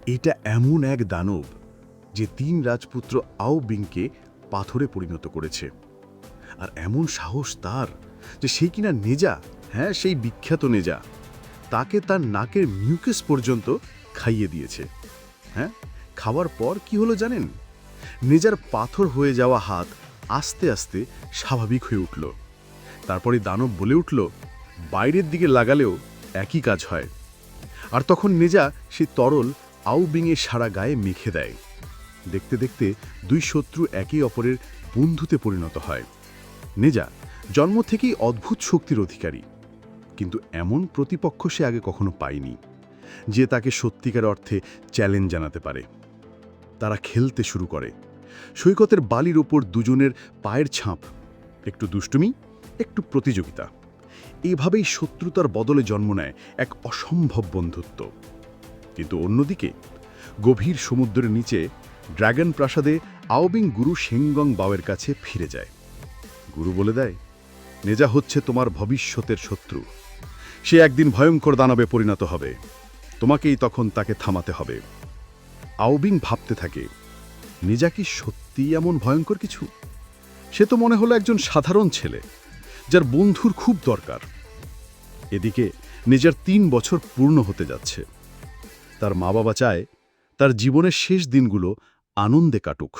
এটা এমন এক দানব যে ৩ রাজপুত্র আও বিংকে পাথরে পরিণত করেছে। আর এমন সাহস তার যে সে কিনা নেজা, হ্যাঁ সেই বিখ্যাত নেজা, তাকে তার নাকের মিউকাস পর্যন্ত খাইয়ে দিয়েছে। হ্যাঁ, খাওয়ার পর কি হলো জানেন? নেজার পাথর হয়ে যাওয়া হাত আস্তে আস্তে স্বাভাবিক হয়ে উঠল। তারপরে দানব বলে উঠল, বাইরের দিকে লাগালেও একই কাজ হয়। আর তখন নেজা সেই তরল আউবিংয়ের সারা গায়ে মেখে দেয়। দেখতে দেখতে দুই শত্রু একে অপরের বন্ধুতে পরিণত হয়। নেজা জন্ম থেকেই অদ্ভুত শক্তির অধিকারী, কিন্তু এমন প্রতিপক্ষ সে আগে কখনো পায়নি যে তাকে সত্যিকার অর্থে চ্যালেঞ্জ জানাতে পারে। তারা খেলতে শুরু করে। সৈকতের বালির ওপর দুজনের পায়ের ছাপ, একটু দুষ্টুমি, একটু প্রতিযোগিতা। এভাবেই শত্রুতার বদলে জন্ম নেয় এক অসম্ভব বন্ধুত্ব। কিন্তু অন্যদিকে গভীর সমুদ্রের নিচে ড্রাগন প্রাসাদে আওবিং গুরু শেংগং বাওয়ের কাছে ফিরে যায়। গুরু বলে দেয়, নেজা হচ্ছে তোমার ভবিষ্যতের শত্রু। সে একদিন ভয়ঙ্কর দানবে পরিণত হবে, তোমাকেই তখন তাকে থামাতে হবে। আওবিং ভাবতে থাকে, নেজা কি সত্যিই এমন ভয়ঙ্কর কিছু? সে তো মনে হলো একজন সাধারণ ছেলে যার বন্ধুর খুব দরকার। এদিকে নিজের ৩ বছর পূর্ণ হতে যাচ্ছে। তার মা বাবা চায় তার জীবনের শেষ দিনগুলো আনন্দে কাটুক।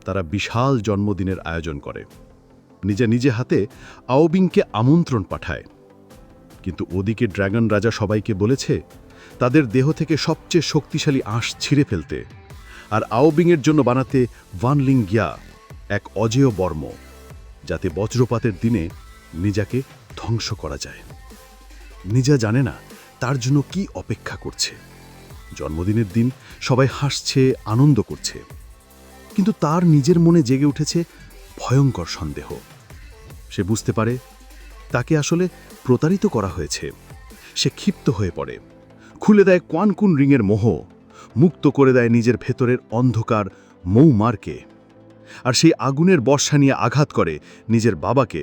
তারা বিশাল জন্মদিনের আয়োজন করে, নিজে হাতে আওবিংকে আমন্ত্রণ পাঠায়। কিন্তু ওদিকে ড্রাগন রাজা সবাইকে বলেছে তাদের দেহ থেকে সবচেয়ে শক্তিশালী আঁশ ছিঁড়ে ফেলতে, আর আওবিংয়ের জন্য বানাতে ওয়ানলিং গিয়া, এক অজেয় বর্ম, যাতে বজ্রপাতের দিনে নিজাকে ধ্বংস করা যায়। নিজা জানে না তার জন্য কি অপেক্ষা করছে। জন্মদিনের দিন সবাই হাসছে, আনন্দ করছে, কিন্তু তার নিজের মনে জেগে উঠেছে ভয়ঙ্কর সন্দেহ। সে বুঝতে পারে তাকে আসলে প্রতারিত করা হয়েছে। সে ক্ষিপ্ত হয়ে পড়ে, খুলে দেয় কোয়ানকুন রিংয়ের মোহ, মুক্ত করে দেয় নিজের ভেতরের অন্ধকার মৌমারকে। আর সেই আগুনের বর্ষা নিয়ে আঘাত করে নিজের বাবাকে।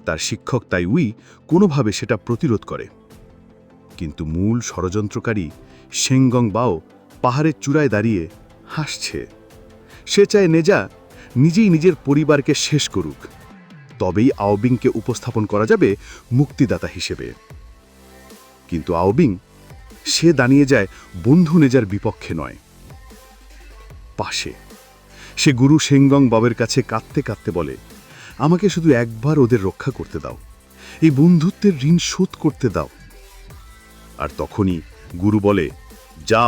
তার শিক্ষক তাই উই কোনোভাবে সেটা প্রতিরোধ করে। কিন্তু মূল ষড়যন্ত্রকারী শেংগং বাও পাহাড়ের চূড়ায় দাঁড়িয়ে হাসছে। সে চায় নেজা নিজেই নিজের পরিবারকে শেষ করুক, তবেই আওবিংকে উপস্থাপন করা যাবে মুক্তিদাতা হিসেবে। কিন্তু আওবিং, সে দাঁড়িয়ে যায় বন্ধু নেজার বিপক্ষে নয়, পাশে। সে গুরু শেংগং বাবের কাছে কাঁদতে কাঁদতে বলে, আমাকে শুধু একবার ওদের রক্ষা করতে দাও, এই বন্ধুত্বের ঋণ শোধ করতে দাও। আর তখনই গুরু বলে, যাও।